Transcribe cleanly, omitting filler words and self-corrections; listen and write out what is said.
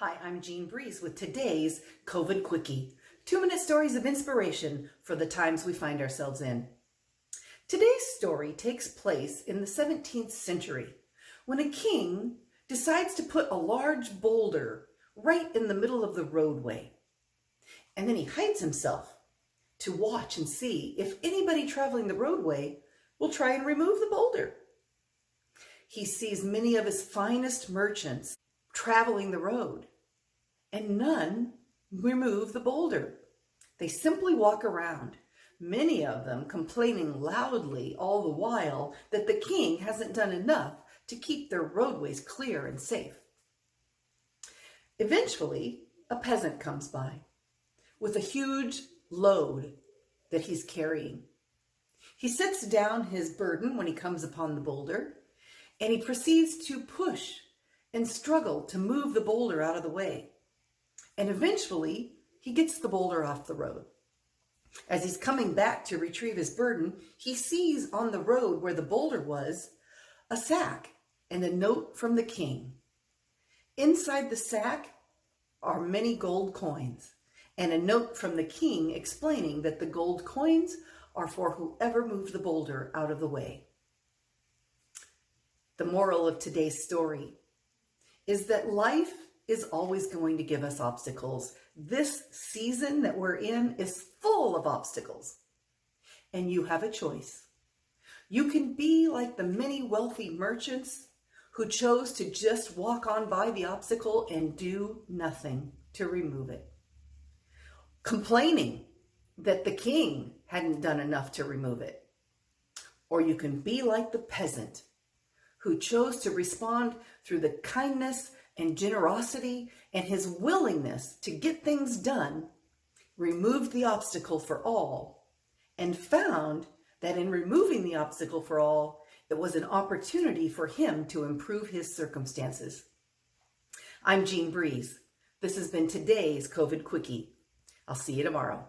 Hi, I'm Jean Briese with today's COVID Quickie. 2-minute stories of inspiration for the times we find ourselves in. Today's story takes place in the 17th century when a king decides to put a large boulder right in the middle of the roadway. And then he hides himself to watch and see if anybody traveling the roadway will try and remove the boulder. He sees many of his finest merchants traveling the road, and none remove the boulder. They simply walk around, many of them complaining loudly all the while that the king hasn't done enough to keep their roadways clear and safe. Eventually, a peasant comes by with a huge load that he's carrying. He sets down his burden when he comes upon the boulder, and he proceeds to push and struggle to move the boulder out of the way. And eventually, he gets the boulder off the road. As he's coming back to retrieve his burden, he sees on the road where the boulder was a sack and a note from the king. Inside the sack are many gold coins and a note from the king explaining that the gold coins are for whoever moved the boulder out of the way. The moral of today's story is that life is always going to give us obstacles. This season that we're in is full of obstacles, and you have a choice. You can be like the many wealthy merchants who chose to just walk on by the obstacle and do nothing to remove it, complaining that the king hadn't done enough to remove it. Or you can be like the peasant who chose to respond through the kindness and generosity and his willingness to get things done, removed the obstacle for all, and found that in removing the obstacle for all, it was an opportunity for him to improve his circumstances. I'm Jean Briese. This has been today's COVID Quickie. I'll see you tomorrow.